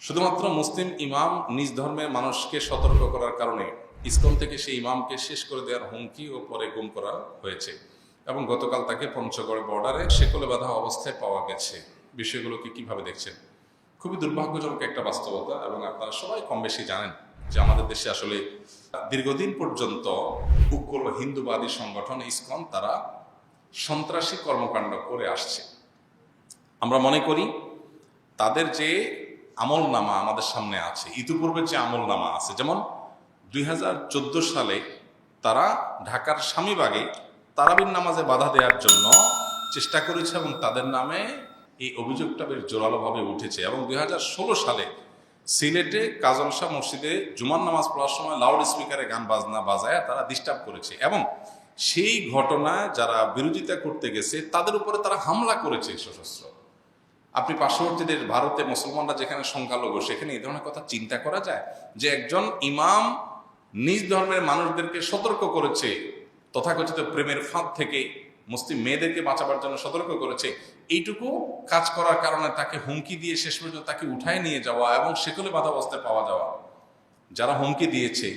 শুধুমাত্র মুসলিম ইমাম নিজ ধর্মের মানুষকে সতর্ক করার কারণে ইসকন থেকে সেই ইমামকে শেষ করে দেওয়ার হুমকি ও পরে গুম করা হয়েছে এবং গতকাল তাকে পঞ্চগড় বর্ডারে শেকলে বাঁধা অবস্থায় পাওয়া গেছে। বিষয়গুলোকে কিভাবে দেখছেন? খুবই দুর্ভাগ্যজনক একটা বাস্তবতা এবং আপনারা সবাই কম বেশি জানেন যে আমাদের দেশে আসলে দীর্ঘদিন পর্যন্ত উগ্র হিন্দুবাদী সংগঠন ইসকন তারা সন্ত্রাসী কর্মকাণ্ড করে আসছে। আমরা মনে করি তাদের যে আমল নামা আমাদের সামনে আছে, ইতিপূর্বে যে আমল নামা আছে, যেমন 2014 সালে তারা ঢাকার স্বামীবাগে তারাবির নামাজে বাধা দেওয়ার জন্য চেষ্টা করেছে এবং তাদের নামে এই অভিযোগটা বেশ জোরালোভাবে উঠেছে। এবং 2016 সালে সিলেটে কাজল শাহ মসজিদে জুমার নামাজ পড়ার সময় লাউড স্পিকারে গান বাজনা বাজায় তারা ডিস্টার্ব করেছে এবং সেই ঘটনায় যারা বিরোধিতা করতে গেছে তাদের উপরে তারা হামলা করেছে সশস্ত্র। আপনি পার্শ্ববর্তী দেশ ভারতে মুসলমানরা যেখানে সংখ্যালঘু সেখানে এই ধরনের কথা চিন্তা করা যায় যে একজন ইমাম নিজ ধর্মের মানুষদেরকে সতর্ক করেছে, তথাকথিত প্রেমের ফাঁদ থেকে মুসলিম মেয়েদেরকে বাঁচাবার জন্য সতর্ক করেছে, এইটুকু কাজ করার কারণে তাকে হুমকি দিয়ে শেষ পর্যন্ত তাকে উঠায় নিয়ে যাওয়া এবং সেকলে বাধা অবস্থায় পাওয়া যাওয়া। যারা হুমকি দিয়েছে,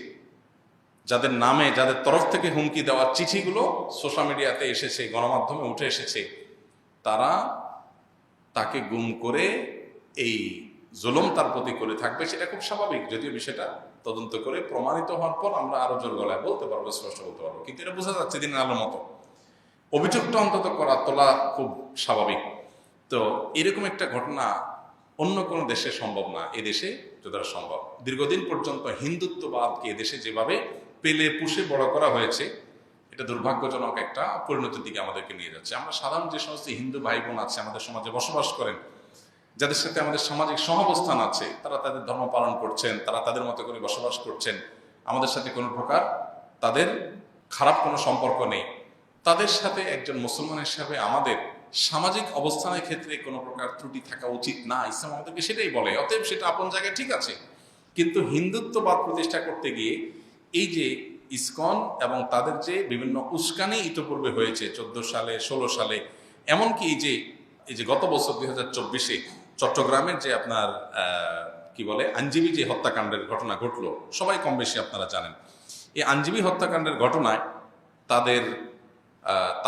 যাদের নামে যাদের তরফ থেকে হুমকি দেওয়ার চিঠিগুলো সোশ্যাল মিডিয়াতে এসেছে, গণমাধ্যমে উঠে এসেছে, তারা তাকে গুম করে এই জুলুম তার প্রতি করে থাকবে, সেটা খুব স্বাভাবিক। যদিও বিষয়টা তদন্ত করে প্রমাণিত হওয়ার পর আমরা আরো জোর গলায় বলতে পারবো, স্পষ্ট বলতে পারবো, কিন্তু এটা বোঝা যাচ্ছে দিনের আলোর মতো অভিযোগটা অন্তত তোলা খুব স্বাভাবিক। তো এরকম একটা ঘটনা অন্য কোনো দেশে সম্ভব না, এদেশে যতটা সম্ভব। দীর্ঘদিন পর্যন্ত হিন্দুত্ববাদকে এদেশে যেভাবে পেলে পুষে বড় করা হয়েছে, এটা দুর্ভাগ্যজনক একটা পরিণতির দিকে আমাদেরকে নিয়ে যাচ্ছে। আমরা সাধারণ যে সমস্ত হিন্দু ভাই বোন আছে আমাদের সমাজে বসবাস করেন, যাদের সাথে আমাদের সামাজিক সহাবস্থান আছে, তারা তাদের ধর্ম পালন করছেন, তারা তাদের মতো করে বসবাস করছেন, আমাদের সাথে কোনো প্রকার তাদের খারাপ কোনো সম্পর্ক নেই। তাদের সাথে একজন মুসলমান হিসাবে আমাদের সামাজিক অবস্থানের ক্ষেত্রে কোনো প্রকার ত্রুটি থাকা উচিত না, ইসলাম আমাদেরকে সেটাই বলে। অতএব সেটা আপন জায়গায় ঠিক আছে, কিন্তু হিন্দুত্ববাদ প্রতিষ্ঠা করতে গিয়ে এই যে ইসকন এবং তাদের যে বিভিন্ন উস্কানি ইতিপূর্বে হয়েছে 14 সালে 16 সালে, এমনকি এই যে গত বছর 2024-এ চট্টগ্রামের যে আপনার কি বলে আইনজীবী যে হত্যাকাণ্ডের ঘটনা ঘটলো, সবাই কম বেশি আপনারা জানেন। এই আইনজীবী হত্যাকাণ্ডের ঘটনায়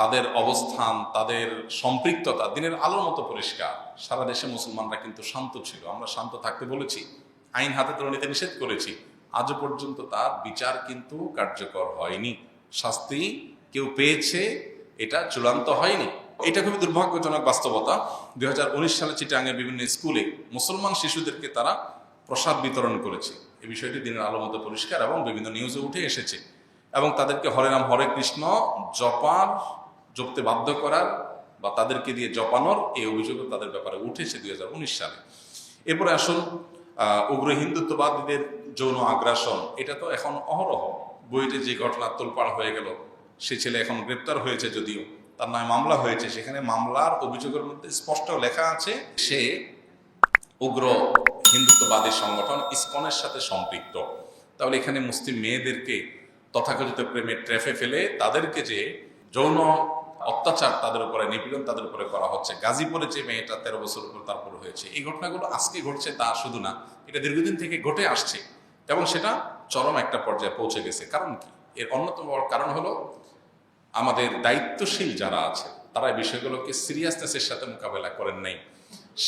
তাদের অবস্থান, তাদের সম্পৃক্ততা দিনের আলোর মতো পরিষ্কার। সারা দেশে মুসলমানরা কিন্তু শান্ত ছিল, আমরা শান্ত থাকতে বলেছি, আইন হাতে তুলে নিতে নিষেধ করেছি। আজও পর্যন্ত তার বিচার কিন্তু কার্যকর হয়নি, শাস্তি কেউ পেয়েছে, এটা চূড়ান্ত হয়নি। এটা খুবই দুর্ভাগ্যজনক বাস্তবতা। 2019 সালে চিটাগাংয়ের বিভিন্ন স্কুলে মুসলমান শিশুদেরকে তারা প্রসাদ বিতরণ করেছে, এই বিষয়টি দিনের আলো মতো পরিষ্কার এবং বিভিন্ন নিউজে উঠে এসেছে। এবং তাদেরকে হরে রাম হরে কৃষ্ণ জপতে বাধ্য করার বা তাদেরকে দিয়ে জপানোর এই অভিযোগও তাদের ব্যাপারে উঠেছে 2019 সালে। এরপরে আসুন উগ্র হিন্দুত্ববাদীদের যৌন আগ্রাসন, এটা তো এখন অহরহ। বইতে যে ঘটনা তোলপাড় হয়ে গেল, সে ছেলে এখন গ্রেপ্তার হয়েছে, যদিও তার নামে মামলা হয়েছে, সেখানে মামলার অভিযোগের মধ্যে স্পষ্ট লেখা আছে সে উগ্র হিন্দুত্ববাদী সংগঠন ইসকনের সাথে সম্পৃক্ত। তাহলে এখানে মুসলিম মেয়েদেরকে তথাকথিত প্রেমের ট্র্যাপে ফেলে তাদেরকে যে যৌন অত্যাচার, তাদের উপরে নিপীড়ন তাদের উপরে করা হচ্ছে। গাজীপুরে যে মেয়েটা 13 বছর উপর তারপর হয়েছে, এই ঘটনাগুলো আজকে ঘটছে তা শুধু না, এটা দীর্ঘদিন থেকে ঘটে আসছে এবং সেটা চরম একটা পর্যায়ে পৌঁছে গেছে। কারণ কি? এর অন্যতম কারণ হলো আমাদের দায়িত্বশীল যারা আছে তারা এই বিষয়গুলোকে সিরিয়াসনেসের সাথে মোকাবেলা করেন নাই।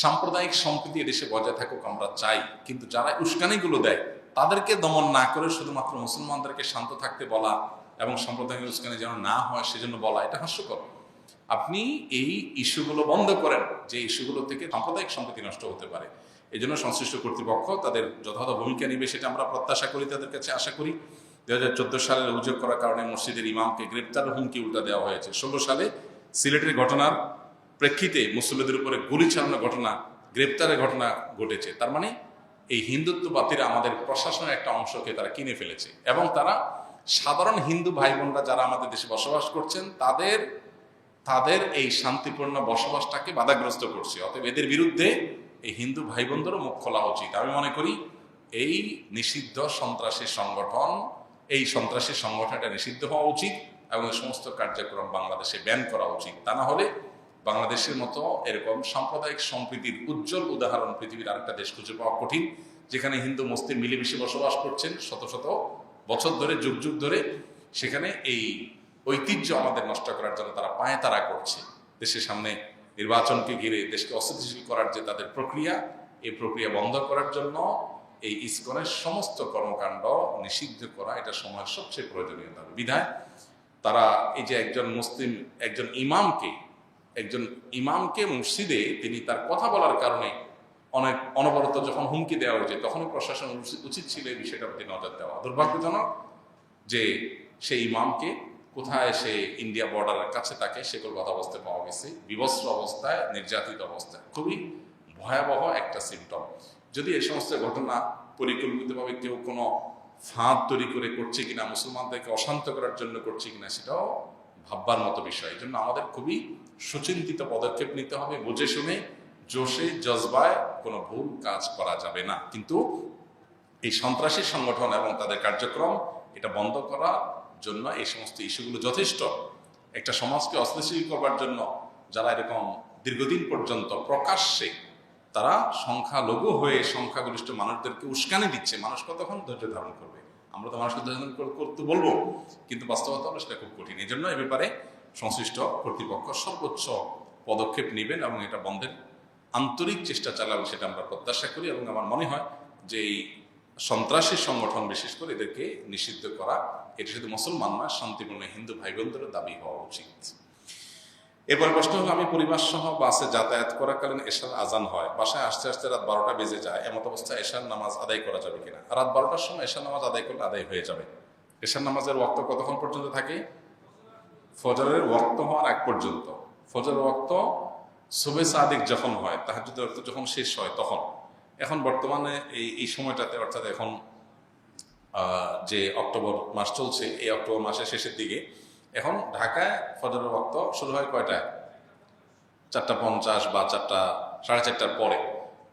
সাম্প্রদায়িক সম্প্রীতি দেশে বজায় থাকুক আমরা চাই, কিন্তু যারা উস্কানিগুলো দেয় তাদেরকে দমন না করে শুধুমাত্র মুসলমানদেরকে শান্ত থাকতে বলা এবং সাম্প্রদায়িক উস্কানি যেন না হয় সেজন্য বলা, এটা হাস্যকর। আপনি এই ইস্যুগুলো বন্ধ করেন, যে ইস্যুগুলো থেকে সাম্প্রদায়িক সম্প্রীতি নষ্ট হতে পারে। এই জন্য সংশ্লিষ্ট কর্তৃপক্ষ তাদের যথাযথ ভূমিকা নিবে, সেটা আমরা প্রত্যাশা করি, তাদের কাছে আশা করি। 2014 সালের অভিযোগ করার কারণে মসজিদের ইমামকে গ্রেপ্তার হুমকি উল্টা দেওয়া হয়েছে। 16 সালে সিলেটের ঘটনার প্রেক্ষিতে মুসল্লিদের উপরে গুলি চালানোর ঘটনা, গ্রেপ্তারের ঘটনা ঘটেছে। তার মানে এই হিন্দুত্ববাদীরা আমাদের প্রশাসনের একটা অংশকে তারা কিনে ফেলেছে এবং তারা সাধারণ হিন্দু ভাই বোনরা যারা আমাদের দেশে বসবাস করছেন তাদের এই শান্তিপূর্ণ বসবাসটাকে বাধাগ্রস্ত করছে। অতএব এদের বিরুদ্ধে এই হিন্দু ভাই বোনদেরও মুখ খোলা উচিত। আমি মনে করি এই নিষিদ্ধ সন্ত্রাসী সংগঠনটা নিষিদ্ধ হওয়া উচিত এবং এই সমস্ত কার্যক্রম বাংলাদেশে ব্যান করা উচিত। তা না হলে বাংলাদেশের মতো এরকম সাম্প্রদায়িক সম্প্রীতির উজ্জ্বল উদাহরণ পৃথিবীর আরেকটা দেশ খুঁজে পাওয়া কঠিন, যেখানে হিন্দু মুসলিম মিলেমিশে বসবাস করছেন শত শত বছর ধরে, যুগ যুগ ধরে। সেখানে এই ঐতিহ্য আমাদের নষ্ট করার জন্য তারা পায়ে তারা করছে। দেশের সামনে নির্বাচনকে ঘিরে দেশকে অস্থিতিশীল করার যে তাদের প্রক্রিয়া, এই প্রক্রিয়া বন্ধ করার জন্য এই ইসকনের সমস্ত কর্মকাণ্ড নিষিদ্ধ করা এটা সময়ের সবচেয়ে প্রয়োজনীয়তা। বিধায় তারা এই যে একজন ইমামকে মসজিদে তিনি তার কথা বলার কারণে অনেক অনবরত যখন হুমকি দেওয়া হয়েছে, তখনই প্রশাসন উচিত ছিল এই বিষয়টার প্রতি নজর দেওয়া। দুর্ভাগ্যজনক যে সেই ইমামকে কোথায় সে ইন্ডিয়া বর্ডারের কাছে তাকে সেকল বাধা অবস্থায় পাওয়া গেছে, বিবস্ত্র অবস্থায়, নির্যাতিত অবস্থায়। খুবই ভয়াবহ একটা সিমটম। যদি এই সমস্ত ঘটনা পরিকল্পিতভাবে কেউ কোনো ফাঁদ তৈরি করে করছে কিনা, মুসলমানদেরকে অশান্ত করার জন্য করছে কিনা, সেটাও ভাববার মতো বিষয়। এই জন্য আমাদের খুবই সুচিন্তিত পদক্ষেপ নিতে হবে, বুঝে শুনে, জোশে জজবায় কোনো ভুল কাজ করা যাবে না। কিন্তু এই সন্ত্রাসী সংগঠন এবং তাদের কার্যক্রম এটা বন্ধ করার জন্য এই সমস্ত ইস্যুগুলো যথেষ্ট। একটা সমাজকে অস্থিতিশীল করবার জন্য যারা এরকম দীর্ঘদিন পর্যন্ত প্রকাশ্যে তারা সংখ্যালঘু হয়ে সংখ্যাগরিষ্ঠ মানুষদেরকে উস্কানি দিচ্ছে, মানুষ কতক্ষণ ধৈর্য ধারণ করবে? আমরা তো মানুষকে ধৈর্য ধারণ করতে বলবো, কিন্তু বাস্তবতা হলো সেটা খুব কঠিন। এই জন্য এ ব্যাপারে সংশ্লিষ্ট কর্তৃপক্ষ সর্বোচ্চ পদক্ষেপ নেবেন এবং এটা বন্ধের আন্তরিক চেষ্টা চালাবেন, সেটা আমরা প্রত্যাশা করি। এবং আমার মনে হয় যে এই সন্ত্রাসী সংগঠন বিশেষ করে এদেরকে নিষিদ্ধ করা, এটা শুধু মুসলমান নয়, শান্তিপূর্ণ হিন্দু ভাই বোনদেরও দাবি হওয়া উচিত। এরপর প্রশ্ন হলো, আমি পরিবার সহ বাসে যাতায়াত করাকালীন এশার আজান হয়, বাসায় আসতে আসতে রাত 12টা বেজে যায়, এমত অবস্থায় এশার নামাজ আদায় করা যাবে কিনা? রাত 12টার সময় এশার নামাজ আদায় করলে আদায় হয়ে যাবে। এশার নামাজের ওয়াক্ত কতক্ষণ পর্যন্ত থাকে? ফজরের ওয়াক্ত হওয়ার আগ পর্যন্ত। ফজরের ওয়াক্ত সুবে সাদিক যখন হয়, তাহাজ্জুদের ওয়াক্ত যখন শেষ হয় তখন। এখন বর্তমানে এই সময়টাতে, অর্থাৎ এখন যে অক্টোবর মাস চলছে, এই অক্টোবর মাসের শেষের দিকে, এখন ঢাকায় ফজরের ওয়াক্ত শুরু হয় কয়টায়? 4:50 বা 4:30 পরে।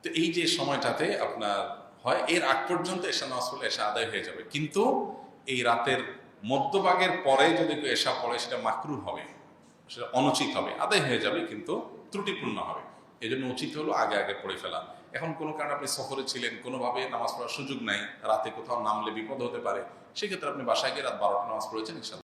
তো এই যে সময়টাতে আপনার হয়, এর আগ পর্যন্ত এশা নামাজ পড়লে এশা আদায় হয়ে যাবে। কিন্তু এই রাতের মধ্যভাগের পরে যদি কেউ এশা পড়ে, সেটা মাকরুহ হবে, সেটা অনুচিত হবে, আদায় হয়ে যাবে কিন্তু ত্রুটিপূর্ণ হবে। এই জন্য উচিত হলো আগে আগে পড়ে ফেলা। এখন কোনো কারণে আপনি সফরে ছিলেন, কোনোভাবে নামাজ পড়ার সুযোগ নাই, রাতে কোথাও নামলে বিপদ হতে পারে, সেক্ষেত্রে আপনি বাসায় গিয়ে রাত 12টা নামাজ পড়েছেন,